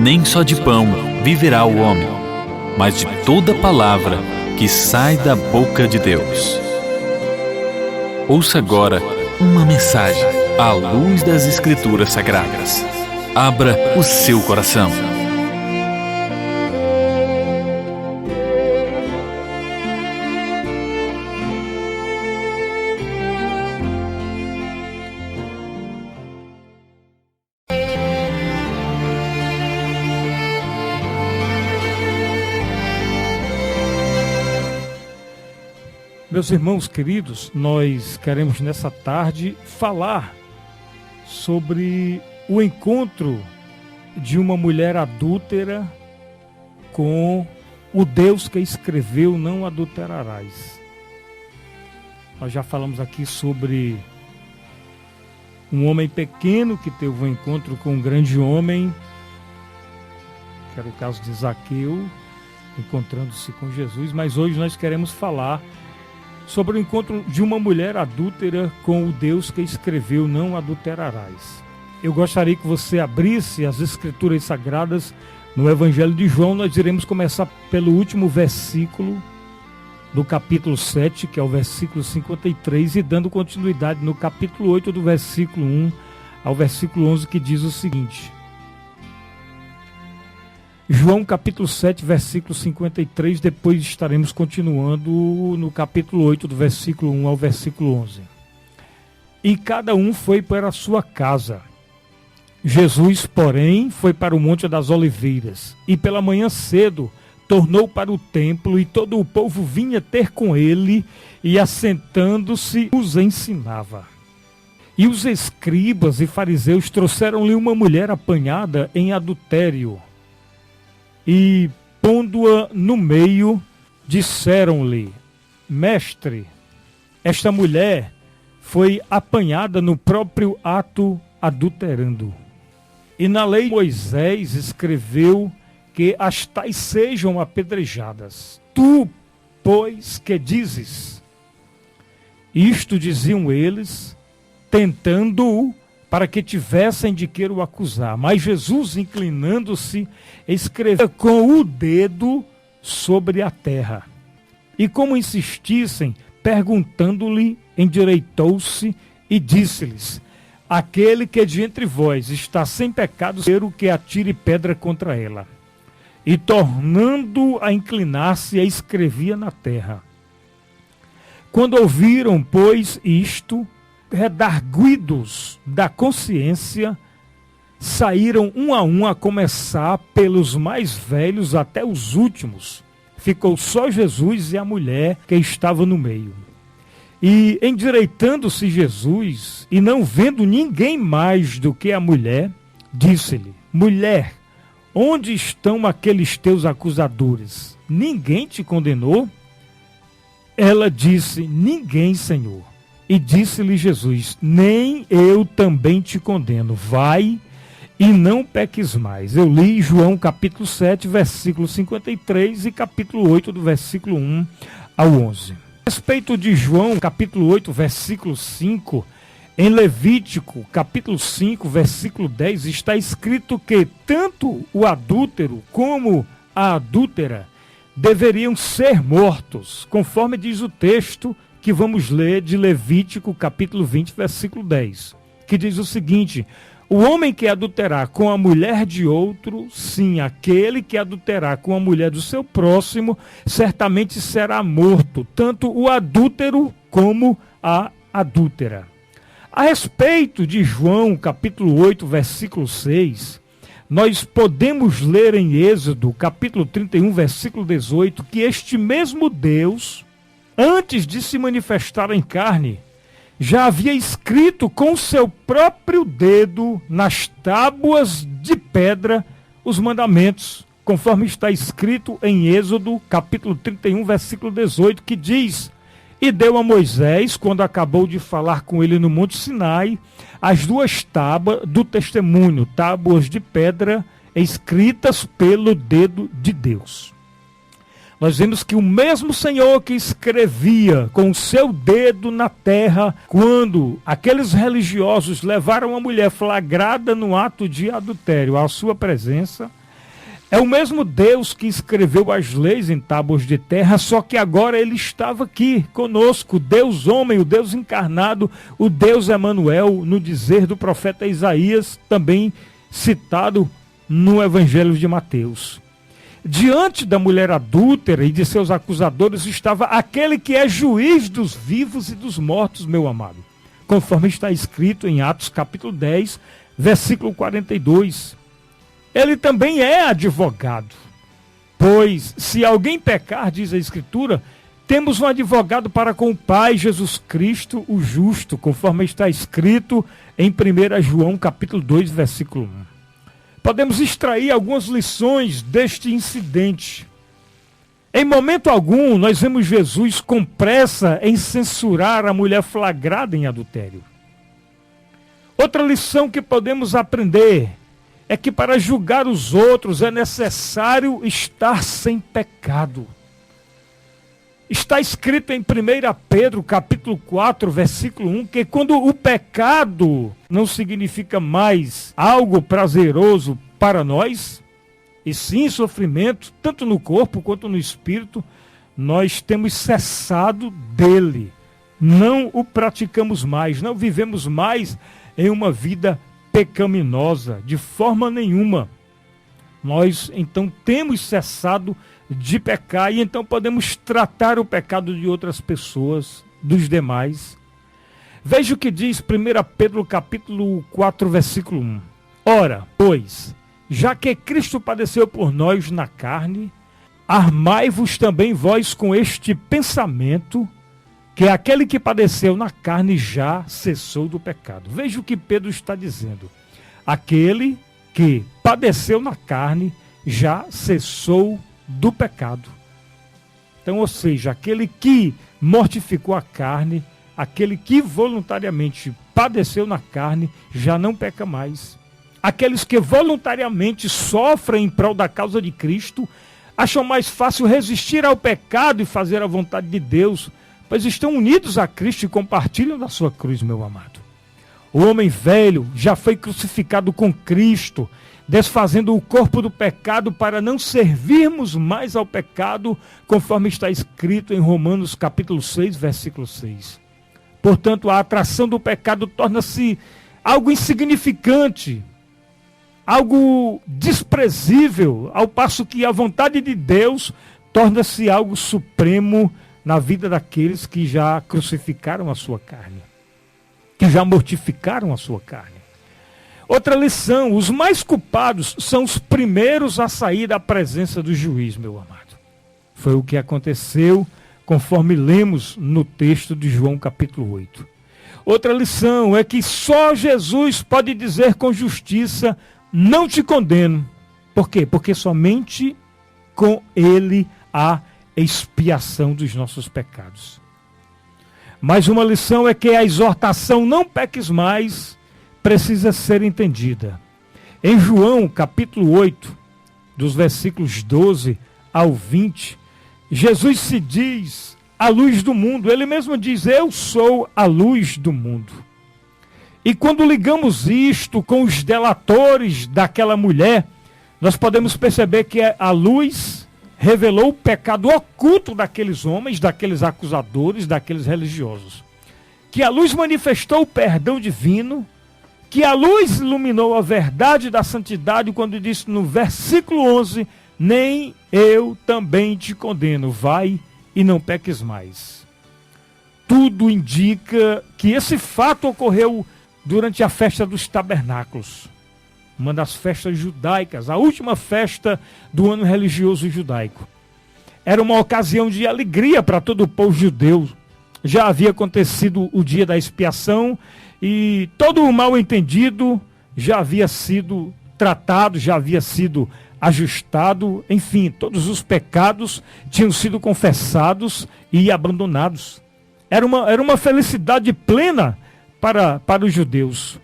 Nem só de pão viverá o homem, mas de toda palavra que sai da boca de Deus. Ouça agora uma mensagem à luz das Escrituras Sagradas. Abra o seu coração. Meus irmãos queridos, nós queremos nessa tarde falar sobre o encontro de uma mulher adúltera com o Deus que escreveu não adulterarás. Nós já falamos aqui sobre um homem pequeno que teve um encontro com um grande homem, que era o caso de Zaqueu, encontrando-se com Jesus, mas hoje nós queremos falar sobre o encontro de uma mulher adúltera com o Deus que escreveu não adulterarás. Eu gostaria que você abrisse as Escrituras Sagradas no Evangelho de João. Nós iremos começar pelo último versículo do capítulo 7, que é o versículo 53, e dando continuidade no capítulo 8, do versículo 1 ao versículo 11, que diz o seguinte: João capítulo 7, versículo 53, depois estaremos continuando no capítulo 8, do versículo 1 ao versículo 11. E cada um foi para a sua casa. Jesus, porém, foi para o Monte das Oliveiras, e pela manhã cedo tornou para o templo, e todo o povo vinha ter com ele, e assentando-se os ensinava. E os escribas e fariseus trouxeram-lhe uma mulher apanhada em adultério, e, pondo-a no meio, disseram-lhe: Mestre, esta mulher foi apanhada no próprio ato adulterando. E na lei Moisés escreveu que as tais sejam apedrejadas. Tu, pois, que dizes? Isto diziam eles, tentando-o, para que tivessem de que o acusar. Mas Jesus, inclinando-se, escreveu com o dedo sobre a terra. E como insistissem, perguntando-lhe, endireitou-se e disse-lhes: Aquele que de entre vós está sem pecado, o que atire pedra contra ela. E tornando a inclinar-se, a escrevia na terra. Quando ouviram, pois, isto, redarguidos da consciência, saíram um a começar pelos mais velhos até os últimos. Ficou só Jesus e a mulher que estava no meio. E endireitando-se Jesus, e não vendo ninguém mais do que a mulher, disse-lhe: Mulher, onde estão aqueles teus acusadores? Ninguém te condenou? Ela disse: Ninguém, Senhor. E disse-lhe Jesus: Nem eu também te condeno. Vai e não peques mais. Eu li João capítulo 7, versículo 53 e capítulo 8, do versículo 1 ao 11. A respeito de João capítulo 8, versículo 5, em Levítico capítulo 5, versículo 10, está escrito que tanto o adúltero como a adúltera deveriam ser mortos, conforme diz o texto que vamos ler de Levítico capítulo 20, versículo 10, que diz o seguinte: O homem que adulterar com a mulher de outro, sim, aquele que adulterar com a mulher do seu próximo, certamente será morto, tanto o adúltero como a adúltera. A respeito de João capítulo 8, versículo 6, nós podemos ler em Êxodo capítulo 31, versículo 18, que este mesmo Deus, antes de se manifestar em carne, já havia escrito com seu próprio dedo nas tábuas de pedra os mandamentos, conforme está escrito em Êxodo capítulo 31, versículo 18, que diz: E deu a Moisés, quando acabou de falar com ele no Monte Sinai, as duas tábuas do testemunho, tábuas de pedra escritas pelo dedo de Deus. Nós vemos que o mesmo Senhor que escrevia com o seu dedo na terra, quando aqueles religiosos levaram a mulher flagrada no ato de adultério à sua presença, É o mesmo Deus que escreveu as leis em tábuas de terra, só que agora ele estava aqui conosco, Deus homem, o Deus encarnado, o Deus Emanuel, no dizer do profeta Isaías, também citado no Evangelho de Mateus. Diante da mulher adúltera e de seus acusadores estava aquele que é juiz dos vivos e dos mortos, meu amado, conforme está escrito em Atos capítulo 10, versículo 42. Ele também é advogado, pois se alguém pecar, diz a Escritura, temos um advogado para com o Pai, Jesus Cristo, o justo, conforme está escrito em 1 João capítulo 2, versículo 1. Podemos extrair algumas lições deste incidente. Em momento algum, nós vemos Jesus com pressa em censurar a mulher flagrada em adultério. Outra lição que podemos aprender é que para julgar os outros é necessário estar sem pecado. Está escrito em 1 Pedro, capítulo 4, versículo 1, que quando o pecado não significa mais algo prazeroso para nós, e sim sofrimento, tanto no corpo quanto no espírito, nós temos cessado dele. Não o praticamos mais, não vivemos mais em uma vida pecaminosa, de forma nenhuma. Nós então temos cessado de pecar e então podemos tratar o pecado de outras pessoas, dos demais. Veja o que diz 1 Pedro capítulo 4, versículo 1. Ora, pois, já que Cristo padeceu por nós na carne, armai-vos também vós com este pensamento, que aquele que padeceu na carne já cessou do pecado. Veja o que Pedro está dizendo. Aquele que padeceu na carne já cessou do pecado. Então, ou seja, aquele que mortificou a carne, aquele que voluntariamente padeceu na carne, já não peca mais. Aqueles que voluntariamente sofrem em prol da causa de Cristo, acham mais fácil resistir ao pecado e fazer a vontade de Deus, pois estão unidos a Cristo e compartilham da sua cruz, meu amado. O homem velho já foi crucificado com Cristo, desfazendo o corpo do pecado para não servirmos mais ao pecado, conforme está escrito em Romanos capítulo 6, versículo 6. Portanto, a atração do pecado torna-se algo insignificante, algo desprezível, ao passo que a vontade de Deus torna-se algo supremo na vida daqueles que já crucificaram a sua carne, que já mortificaram a sua carne. Outra lição, os mais culpados são os primeiros a sair da presença do juiz, meu amado. Foi o que aconteceu, conforme lemos no texto de João capítulo 8. Outra lição é que só Jesus pode dizer com justiça, não te condeno. Por quê? Porque somente com ele há expiação dos nossos pecados. Mais uma lição é que a exortação não peques mais precisa ser entendida. Em João capítulo 8, dos versículos 12 ao 20, Jesus se diz a luz do mundo. Ele mesmo diz, eu sou a luz do mundo. E quando ligamos isto com os delatores daquela mulher, nós podemos perceber que a luz revelou o pecado oculto daqueles homens, daqueles acusadores, daqueles religiosos. Que a luz manifestou o perdão divino, que a luz iluminou a verdade da santidade, quando disse no versículo 11, nem eu também te condeno, vai e não peques mais. Tudo indica que esse fato ocorreu durante a festa dos tabernáculos, uma das festas judaicas, a última festa do ano religioso judaico. Era uma ocasião de alegria para todo o povo judeu. Já havia acontecido o dia da expiação e todo o mal entendido já havia sido tratado, já havia sido ajustado, enfim, todos os pecados tinham sido confessados e abandonados. Era uma felicidade plena para os judeus.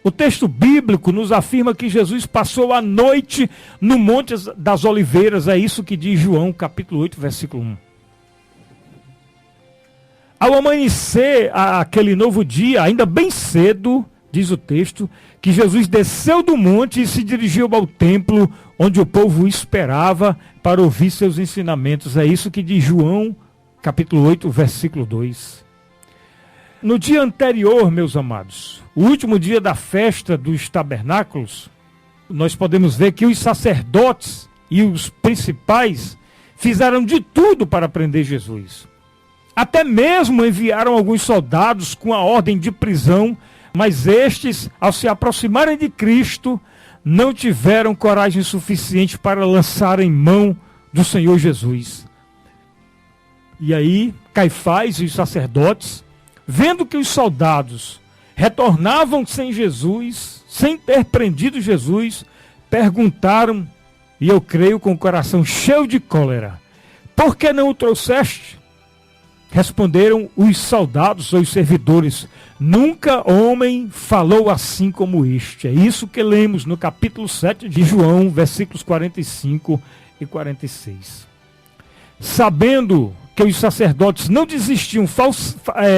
O texto bíblico nos afirma que Jesus passou a noite no Monte das Oliveiras, é isso que diz João, capítulo 8, versículo 1. Ao amanhecer aquele novo dia, ainda bem cedo, diz o texto, que Jesus desceu do monte e se dirigiu ao templo, onde o povo o esperava para ouvir seus ensinamentos. É isso que diz João, capítulo 8, versículo 2. No dia anterior, meus amados, o último dia da festa dos tabernáculos, nós podemos ver que os sacerdotes e os principais fizeram de tudo para prender Jesus. Até mesmo enviaram alguns soldados com a ordem de prisão, mas estes, ao se aproximarem de Cristo, não tiveram coragem suficiente para lançarem mão do Senhor Jesus. E aí, Caifás e os sacerdotes, vendo que os soldados retornavam sem Jesus, sem ter prendido Jesus, perguntaram, e eu creio com o coração cheio de cólera: por que não o trouxeste? Responderam os soldados ou os servidores: nunca homem falou assim como este. É isso que lemos no capítulo 7 de João, versículos 45 e 46. Sabendo que os sacerdotes não desistiam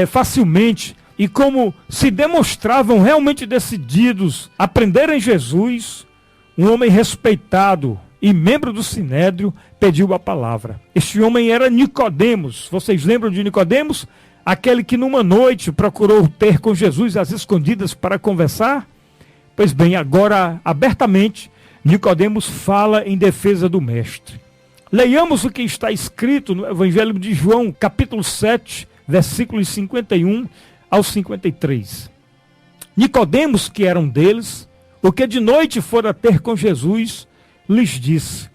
facilmente, e como se demonstravam realmente decididos a prenderem Jesus, um homem respeitado e membro do Sinédrio pediu a palavra. Este homem era Nicodemos. Vocês lembram de Nicodemos? Aquele que numa noite procurou ter com Jesus às escondidas para conversar? Pois bem, agora abertamente Nicodemos fala em defesa do mestre. Leiamos o que está escrito no Evangelho de João, capítulo 7, versículos 51 ao 53. Nicodemos, que era um deles, o que de noite fora ter com Jesus, lhes disse: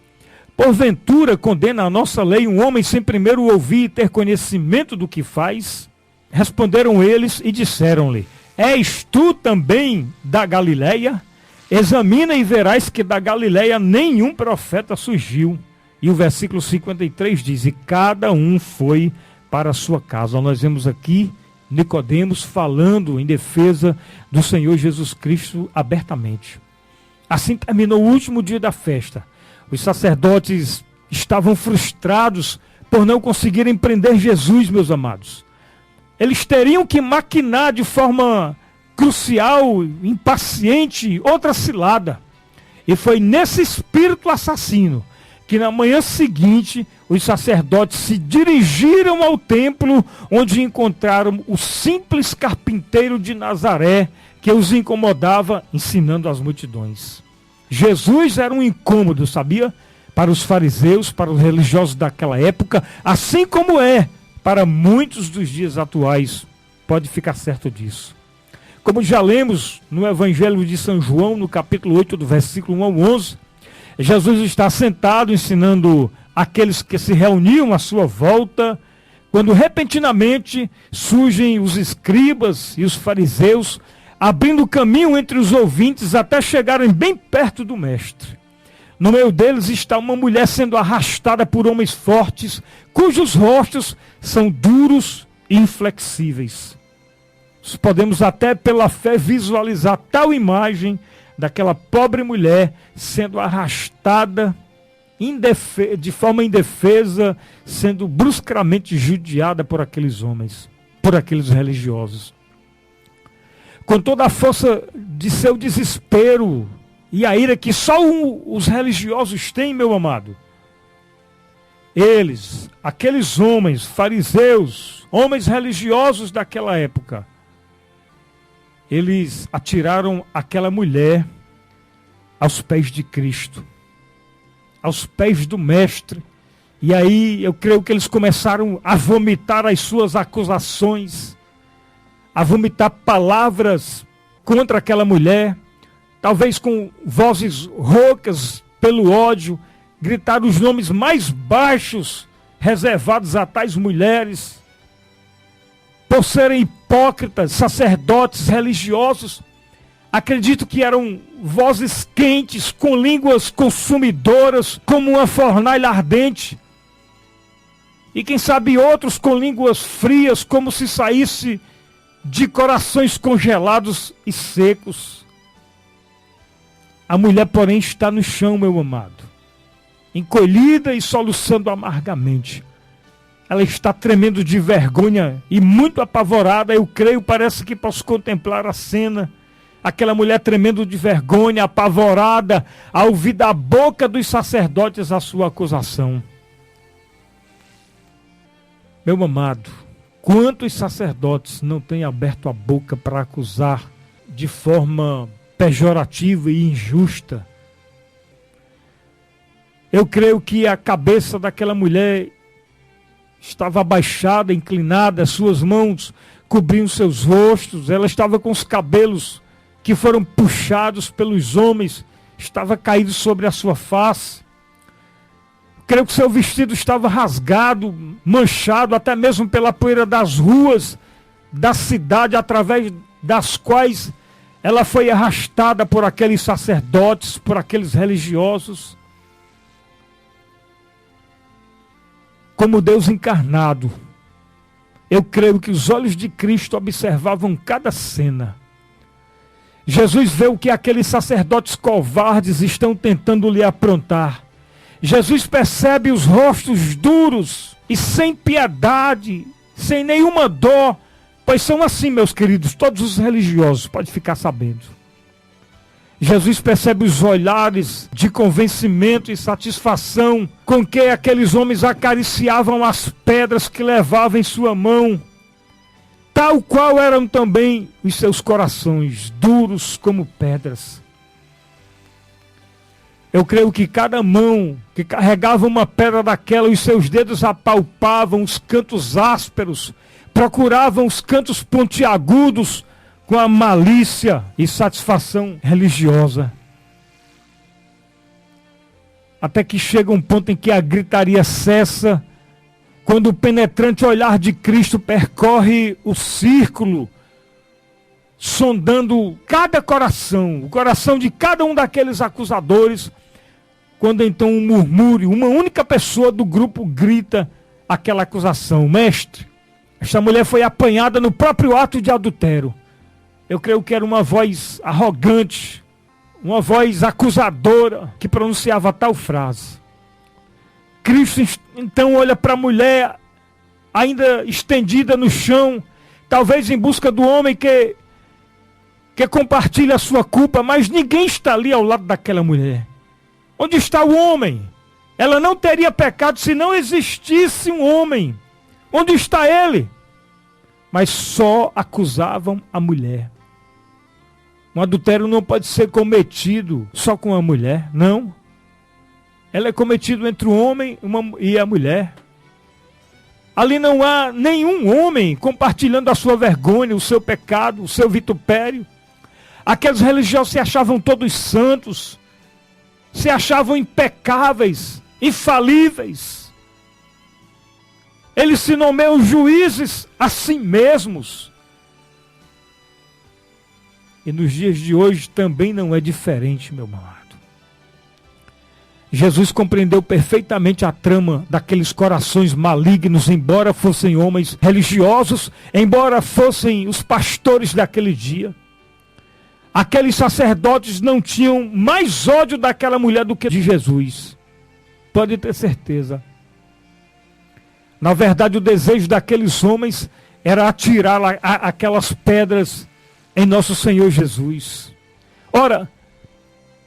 porventura condena a nossa lei um homem sem primeiro ouvir e ter conhecimento do que faz? Responderam eles e disseram-lhe: és tu também da Galileia? Examina e verás que da Galileia nenhum profeta surgiu. E o versículo 53 diz: e cada um foi para a sua casa. Nós vemos aqui Nicodemos falando em defesa do Senhor Jesus Cristo abertamente. Assim terminou o último dia da festa. Os sacerdotes estavam frustrados por não conseguirem prender Jesus, meus amados. Eles teriam que maquinar de forma crucial, impaciente, outra cilada. E foi nesse espírito assassino que na manhã seguinte os sacerdotes se dirigiram ao templo, onde encontraram o simples carpinteiro de Nazaré, que os incomodava ensinando as multidões. Jesus era um incômodo, sabia? Para os fariseus, para os religiosos daquela época, assim como é para muitos dos dias atuais. Pode ficar certo disso. Como já lemos no Evangelho de São João, no capítulo 8, do versículo 1 ao 11, Jesus está sentado ensinando aqueles que se reuniam à sua volta, quando repentinamente surgem os escribas e os fariseus, abrindo caminho entre os ouvintes até chegarem bem perto do mestre. No meio deles está uma mulher sendo arrastada por homens fortes, cujos rostos são duros e inflexíveis. Podemos até pela fé visualizar tal imagem daquela pobre mulher sendo arrastada de forma indefesa, sendo bruscamente judiada por aqueles homens, por aqueles religiosos. Com toda a força de seu desespero e a ira que só os religiosos têm, meu amado, eles, aqueles homens, fariseus, homens religiosos daquela época, eles atiraram aquela mulher aos pés de Cristo, aos pés do Mestre. E aí eu creio que eles começaram a vomitar as suas acusações, a vomitar palavras contra aquela mulher, talvez com vozes roucas pelo ódio, gritar os nomes mais baixos reservados a tais mulheres. Por serem hipócritas, sacerdotes religiosos, acredito que eram vozes quentes, com línguas consumidoras, como uma fornalha ardente. E quem sabe outros com línguas frias, como se saísse de corações congelados e secos. A mulher, porém, está no chão, meu amado, encolhida e soluçando amargamente. Ela está tremendo de vergonha e muito apavorada. Eu creio, parece que posso contemplar a cena aquela mulher tremendo de vergonha, apavorada, ao ouvir da boca dos sacerdotes a sua acusação. Meu amado, quantos sacerdotes não têm aberto a boca para acusar de forma pejorativa e injusta? Eu creio que a cabeça daquela mulher estava abaixada, inclinada, suas mãos cobriam seus rostos, ela estava com os cabelos que foram puxados pelos homens, estava caído sobre a sua face. Creio que seu vestido estava rasgado, manchado, até mesmo pela poeira das ruas da cidade, através das quais ela foi arrastada por aqueles sacerdotes, por aqueles religiosos. Como Deus encarnado, eu creio que os olhos de Cristo observavam cada cena. Jesus vê o que aqueles sacerdotes covardes estão tentando lhe aprontar. Jesus percebe os rostos duros e sem piedade, sem nenhuma dó, pois são assim, meus queridos, todos os religiosos, pode ficar sabendo. Jesus percebe os olhares de convencimento e satisfação com que aqueles homens acariciavam as pedras que levavam em sua mão, tal qual eram também os seus corações, duros como pedras. Eu creio que cada mão que carregava uma pedra daquela, os seus dedos apalpavam os cantos ásperos, procuravam os cantos pontiagudos com a malícia e satisfação religiosa. Até que chega um ponto em que a gritaria cessa, quando o penetrante olhar de Cristo percorre o círculo, sondando cada coração, o coração de cada um daqueles acusadores, quando então um murmúrio, uma única pessoa do grupo grita aquela acusação: mestre, esta mulher foi apanhada no próprio ato de adultério. Eu creio que era uma voz arrogante, uma voz acusadora que pronunciava tal frase. Cristo então olha para a mulher ainda estendida no chão, talvez em busca do homem que compartilha a sua culpa, mas ninguém está ali ao lado daquela mulher. Onde está o homem? Ela não teria pecado se não existisse um homem. Onde está ele? Mas só acusavam a mulher. Um adultério não pode ser cometido só com a mulher, não. Ela é cometido entre o homem e a mulher. Ali não há nenhum homem compartilhando a sua vergonha, o seu pecado, o seu vitupério. Aqueles religiosos se achavam todos santos, se achavam impecáveis, infalíveis. Eles se nomeiam juízes a si mesmos. E nos dias de hoje também não é diferente, meu amado. Jesus compreendeu perfeitamente a trama daqueles corações malignos, embora fossem homens religiosos, embora fossem os pastores daquele dia. Aqueles sacerdotes não tinham mais ódio daquela mulher do que de Jesus. Pode ter certeza. Na verdade, o desejo daqueles homens era atirar aquelas pedras em nosso Senhor Jesus. Ora,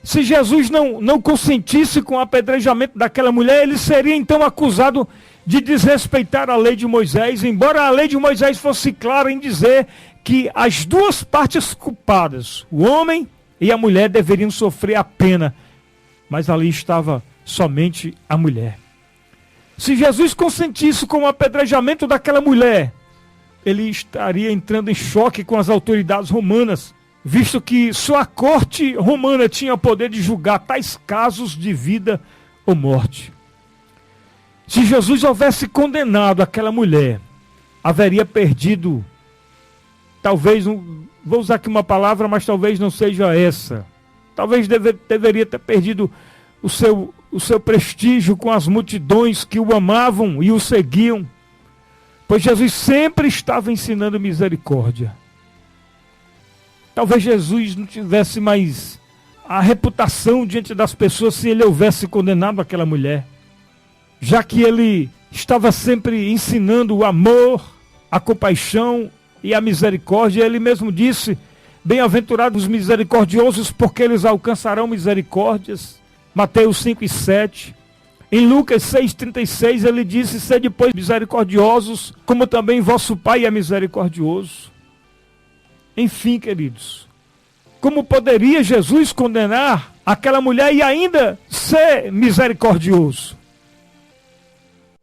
se Jesus não consentisse com o apedrejamento daquela mulher, ele seria então acusado de desrespeitar a lei de Moisés, embora a lei de Moisés fosse clara em dizer que as duas partes culpadas, o homem e a mulher, deveriam sofrer a pena, mas ali estava somente a mulher. Se Jesus consentisse com o apedrejamento daquela mulher, ele estaria entrando em choque com as autoridades romanas, visto que só a corte romana tinha o poder de julgar tais casos de vida ou morte. Se Jesus houvesse condenado aquela mulher, haveria perdido, talvez, vou usar aqui uma palavra, mas talvez não seja essa, talvez deveria ter perdido o seu prestígio com as multidões que o amavam e o seguiam, pois Jesus sempre estava ensinando misericórdia. Talvez Jesus não tivesse mais a reputação diante das pessoas se ele houvesse condenado aquela mulher, já que ele estava sempre ensinando o amor, a compaixão e a misericórdia. Ele mesmo disse: Bem-aventurados os misericordiosos, porque eles alcançarão misericórdias. Mateus 5 e 7. Em Lucas 6,36 ele disse: sede, pois, misericordiosos, como também vosso Pai é misericordioso. Enfim, queridos, como poderia Jesus condenar aquela mulher e ainda ser misericordioso?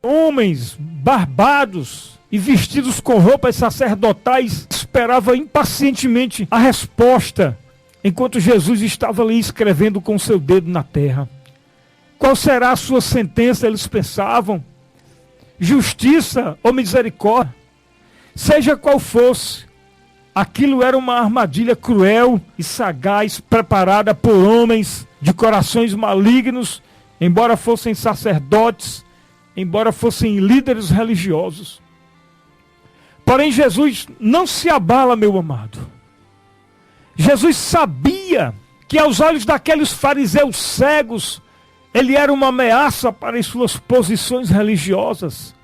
Homens barbados e vestidos com roupas sacerdotais esperavam impacientemente a resposta, enquanto Jesus estava ali escrevendo com seu dedo na terra. Qual será a sua sentença? Eles pensavam. Justiça ou misericórdia? Seja qual fosse, aquilo era uma armadilha cruel e sagaz, preparada por homens de corações malignos, embora fossem sacerdotes, embora fossem líderes religiosos. Porém, Jesus não se abala, meu amado. Jesus sabia que aos olhos daqueles fariseus cegos, ele era uma ameaça para as suas posições religiosas.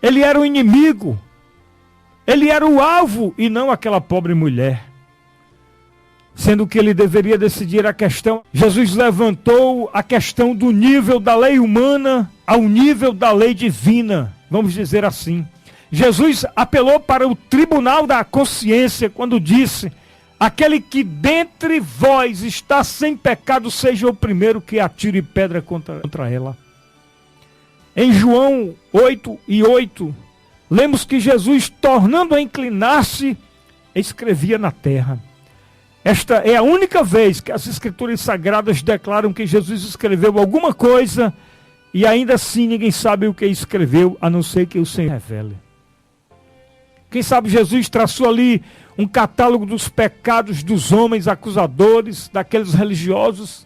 Ele era o inimigo. Ele era o alvo e não aquela pobre mulher. Sendo que ele deveria decidir a questão, Jesus levantou a questão do nível da lei humana ao nível da lei divina, vamos dizer assim. Jesus apelou para o tribunal da consciência quando disse: aquele que dentre vós está sem pecado, seja o primeiro que atire pedra contra ela. Em João 8:8, lemos que Jesus, tornando a inclinar-se, escrevia na terra. Esta é a única vez que as Escrituras Sagradas declaram que Jesus escreveu alguma coisa, e ainda assim ninguém sabe o que escreveu, a não ser que o Senhor revele. Quem sabe Jesus traçou ali um catálogo dos pecados dos homens acusadores, daqueles religiosos.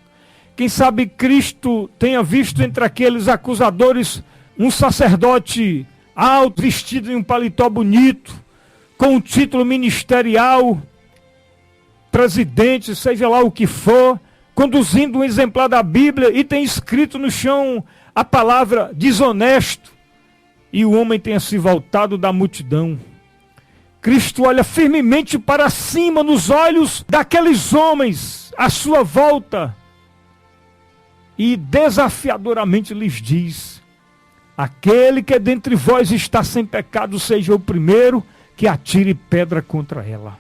Quem sabe Cristo tenha visto entre aqueles acusadores um sacerdote alto, vestido em um paletó bonito, com um título ministerial, presidente, seja lá o que for, conduzindo um exemplar da Bíblia e tem escrito no chão a palavra desonesto, e o homem tenha se voltado da multidão. Cristo olha firmemente para cima nos olhos daqueles homens à sua volta e desafiadoramente lhes diz: aquele que dentre vós está sem pecado, seja o primeiro que atire pedra contra ela.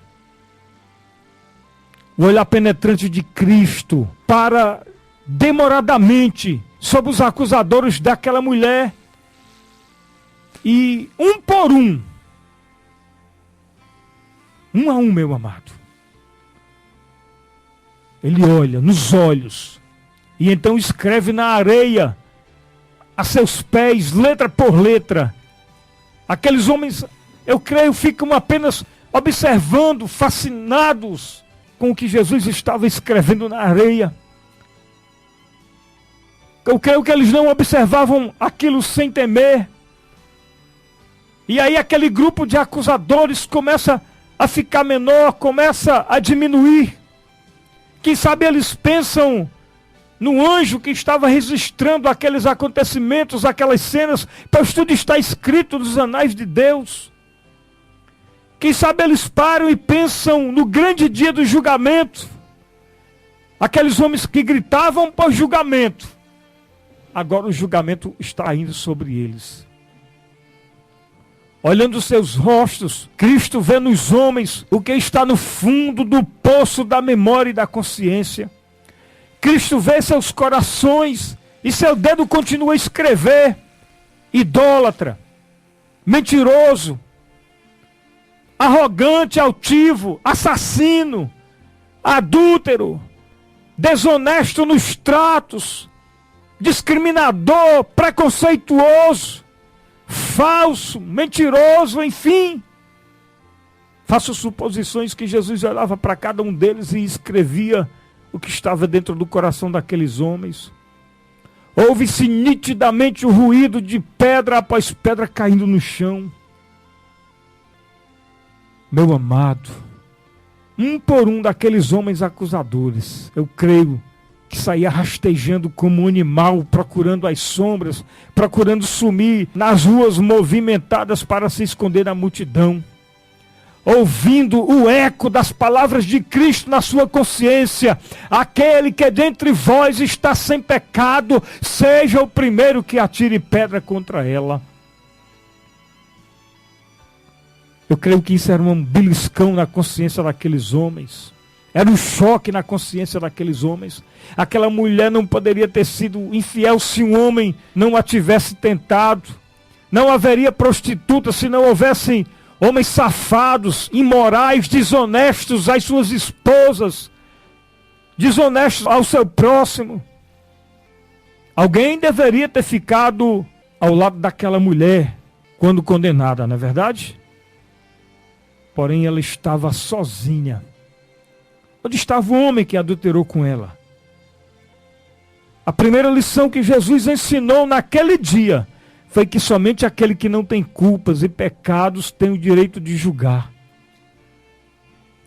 O olhar penetrante de Cristo para demoradamente sobre os acusadores daquela mulher e um por um a um, meu amado, ele olha nos olhos e então escreve na areia a seus pés, letra por letra. Aqueles homens, eu creio, ficam apenas observando, fascinados com o que Jesus estava escrevendo na areia. Eu creio que eles não observavam aquilo sem temer. E aí aquele grupo de acusadores começa a ficar menor, começa a diminuir. Quem sabe eles pensam no anjo que estava registrando aqueles acontecimentos, aquelas cenas, pois tudo está escrito nos anais de Deus. Quem sabe eles param e pensam no grande dia do julgamento. Aqueles homens que gritavam por julgamento, agora o julgamento está indo sobre eles. Olhando seus rostos, Cristo vê nos homens o que está no fundo do poço da memória e da consciência. Cristo vê seus corações e seu dedo continua a escrever: idólatra, mentiroso, arrogante, altivo, assassino, adúltero, desonesto nos tratos, discriminador, preconceituoso, falso, mentiroso, enfim. Faço suposições que Jesus olhava para cada um deles e escrevia o que estava dentro do coração daqueles homens. Ouve-se nitidamente o ruído de pedra após pedra caindo no chão. Meu amado, um por um daqueles homens acusadores, eu creio que saía rastejando como um animal, procurando as sombras, procurando sumir nas ruas movimentadas para se esconder da multidão. ouvindo o eco das palavras de Cristo na sua consciência: aquele que dentre vós está sem pecado, seja o primeiro que atire pedra contra ela. Eu creio que isso era um beliscão na consciência daqueles homens. Era um choque na consciência daqueles homens. Aquela mulher não poderia ter sido infiel se um homem não a tivesse tentado. Não haveria prostituta se não houvessem homens safados, imorais, desonestos às suas esposas, desonestos ao seu próximo. Alguém deveria ter ficado ao lado daquela mulher quando condenada, não é verdade? Porém, ela estava sozinha. Onde estava o homem que adulterou com ela? A primeira lição que Jesus ensinou naquele dia foi que somente aquele que não tem culpas e pecados tem o direito de julgar.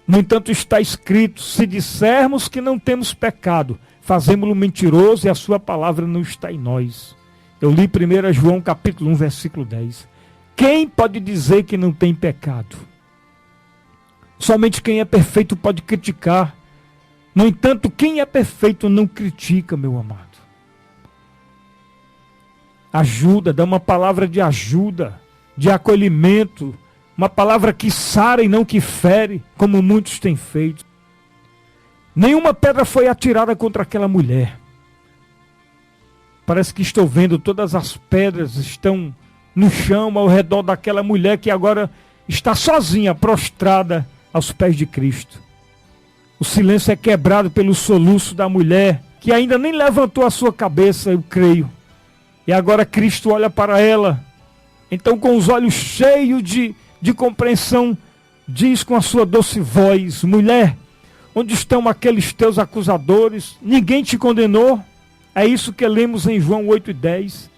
No entanto, está escrito: se dissermos que não temos pecado, fazemos-lo mentiroso e a sua palavra não está em nós. Eu li 1 João capítulo 1, versículo 10. Quem pode dizer que não tem pecado? Somente quem é perfeito pode criticar. No entanto, quem é perfeito não critica, meu amado. Ajuda, dá uma palavra de ajuda, de acolhimento, uma palavra que sara e não que fere, como muitos têm feito. Nenhuma pedra foi atirada contra aquela mulher. Parece que estou vendo, todas as pedras estão no chão ao redor daquela mulher que agora está sozinha, prostrada aos pés de Cristo. O silêncio é quebrado pelo soluço da mulher, que ainda nem levantou a sua cabeça, eu creio. E agora Cristo olha para ela. Então, com os olhos cheios de compreensão, diz com a sua doce voz: mulher, onde estão aqueles teus acusadores? Ninguém te condenou? É isso que lemos em João 8:10.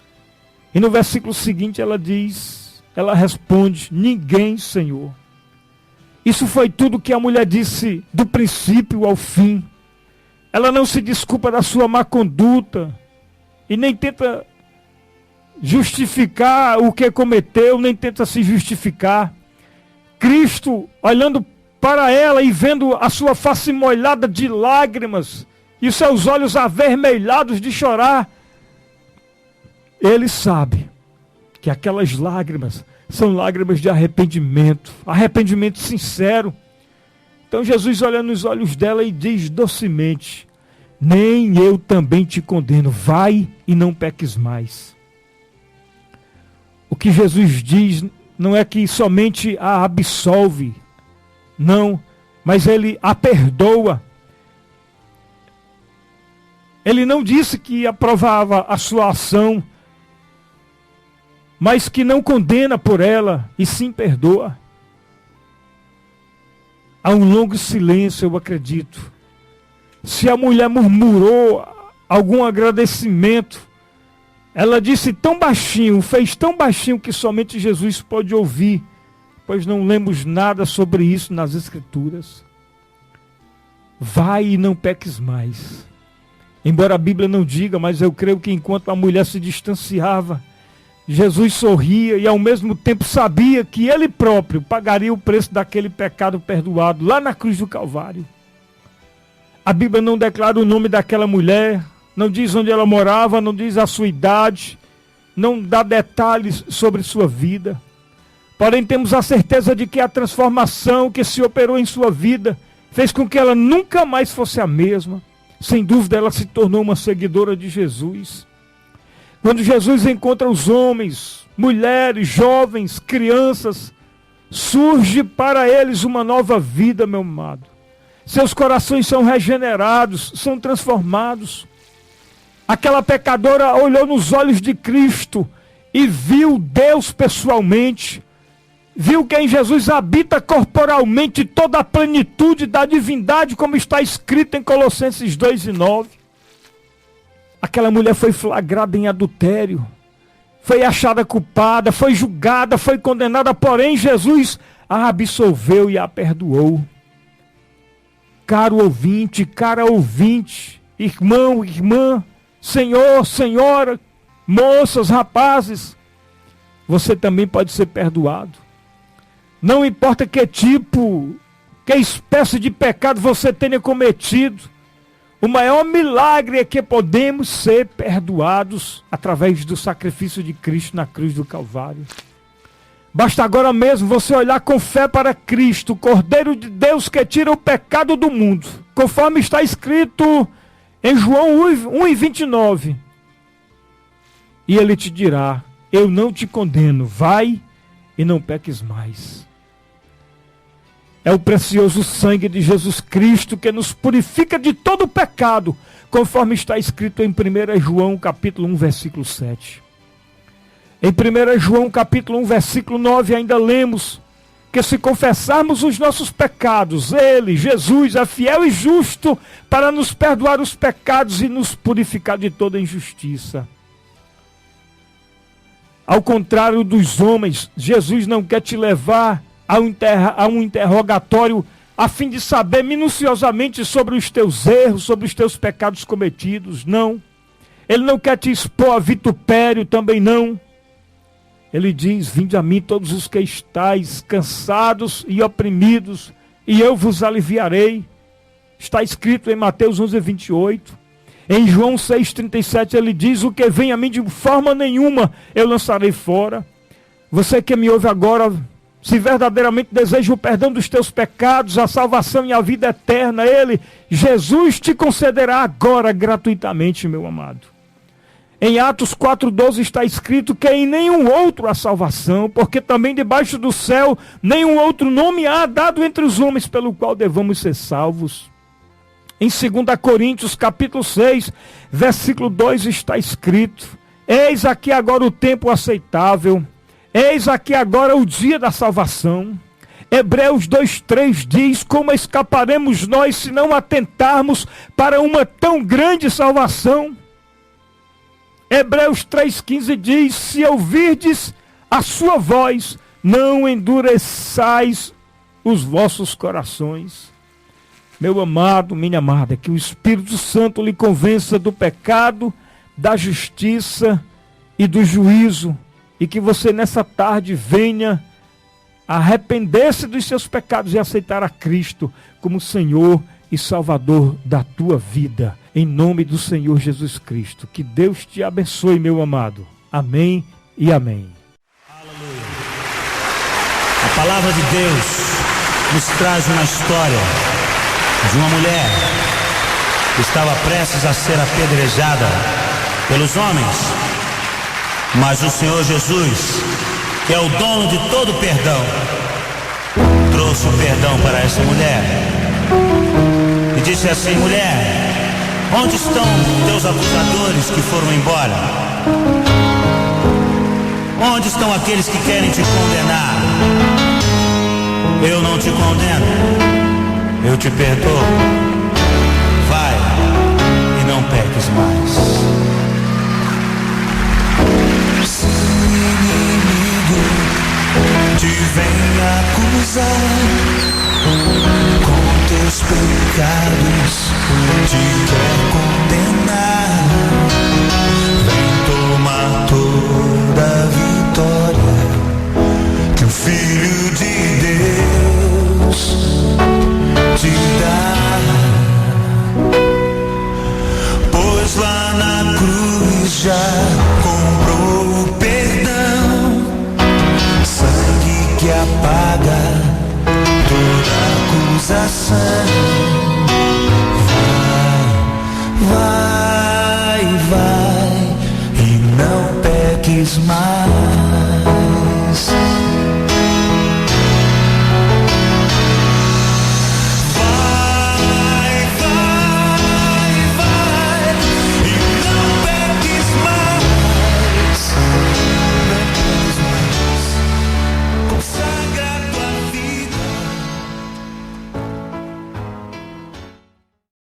E no versículo seguinte ela responde: ninguém, Senhor. Isso foi tudo que a mulher disse do princípio ao fim. Ela não se desculpa da sua má conduta e nem tenta justificar o que cometeu, nem tenta se justificar. Cristo, olhando para ela e vendo a sua face molhada de lágrimas e os seus olhos avermelhados de chorar, ele sabe que aquelas lágrimas são lágrimas de arrependimento, arrependimento sincero. Então Jesus olha nos olhos dela e diz docemente: nem eu também te condeno, vai e não peques mais. O que Jesus diz não é que somente a absolve, não, mas ele a perdoa. Ele não disse que aprovava a sua ação, mas que não condena por ela, e sim perdoa. Há um longo silêncio, eu acredito. Se a mulher murmurou algum agradecimento, ela disse tão baixinho, fez tão baixinho que somente Jesus pode ouvir, pois não lemos nada sobre isso nas Escrituras. Vai e não peques mais. Embora a Bíblia não diga, mas eu creio que enquanto a mulher se distanciava, Jesus sorria e ao mesmo tempo sabia que ele próprio pagaria o preço daquele pecado perdoado lá na cruz do Calvário. A Bíblia não declara o nome daquela mulher, não diz onde ela morava, não diz a sua idade, não dá detalhes sobre sua vida. Porém, temos a certeza de que a transformação que se operou em sua vida fez com que ela nunca mais fosse a mesma. Sem dúvida, ela se tornou uma seguidora de Jesus. Quando Jesus encontra os homens, mulheres, jovens, crianças, surge para eles uma nova vida, meu amado. Seus corações são regenerados, são transformados. Aquela pecadora olhou nos olhos de Cristo e viu Deus pessoalmente. Viu que em Jesus habita corporalmente toda a plenitude da divindade, como está escrito em Colossenses 2:9. Aquela mulher foi flagrada em adultério, foi achada culpada, foi julgada, foi condenada, porém Jesus a absolveu e a perdoou. Caro ouvinte, cara ouvinte, irmão, irmã, senhor, senhora, moças, rapazes, você também pode ser perdoado. Não importa que tipo, que espécie de pecado você tenha cometido, o maior milagre é que podemos ser perdoados através do sacrifício de Cristo na cruz do Calvário. Basta agora mesmo você olhar com fé para Cristo, o Cordeiro de Deus que tira o pecado do mundo, conforme está escrito em João 1:29. E ele te dirá: eu não te condeno, vai e não peques mais. É o precioso sangue de Jesus Cristo que nos purifica de todo o pecado, conforme está escrito em 1 João capítulo 1, versículo 7. Em 1 João capítulo 1, versículo 9, ainda lemos que se confessarmos os nossos pecados, Ele, Jesus, é fiel e justo para nos perdoar os pecados e nos purificar de toda injustiça. Ao contrário dos homens, Jesus não quer te levar a um interrogatório a fim de saber minuciosamente sobre os teus erros, sobre os teus pecados cometidos. Não. Ele não quer te expor a vitupério, também não. Ele diz: vinde a mim todos os que estáis cansados e oprimidos, e eu vos aliviarei. Está escrito em Mateus 11:28. Em João 6,37 ele diz: o que vem a mim de forma nenhuma eu lançarei fora. Você que me ouve agora, se verdadeiramente deseja o perdão dos teus pecados, a salvação e a vida eterna, Ele, Jesus, te concederá agora gratuitamente, meu amado. Em Atos 4,12 está escrito que em nenhum outro há salvação, porque também debaixo do céu nenhum outro nome há dado entre os homens pelo qual devamos ser salvos. Em 2 Coríntios capítulo 6, versículo 2 está escrito: eis aqui agora o tempo aceitável, eis aqui agora o dia da salvação. Hebreus 2,3 diz: como escaparemos nós se não atentarmos para uma tão grande salvação? Hebreus 3,15 diz: se ouvirdes a sua voz, não endureçais os vossos corações. Meu amado, minha amada, que o Espírito Santo lhe convença do pecado, da justiça e do juízo, e que você nessa tarde venha arrepender-se dos seus pecados e aceitar a Cristo como Senhor e Salvador da tua vida, em nome do Senhor Jesus Cristo. Que Deus te abençoe, meu amado. Amém e amém. Aleluia. A palavra de Deus nos traz uma história de uma mulher que estava prestes a ser apedrejada pelos homens, mas o Senhor Jesus, que é o dono de todo perdão, trouxe o perdão para essa mulher e disse assim: mulher, onde estão teus acusadores que foram embora? Onde estão aqueles que querem te condenar? Eu não te condeno, eu te perdoo. Vai e não peques mais. Se o inimigo te vem acusar com teus pecados, te quer condenar, vem tomar toda a vitória que o Filho de Deus te dá. Pois lá na cruz já comprou o perdão, sangue que apaga toda acusação. Vai, vai, vai, e não peques mais.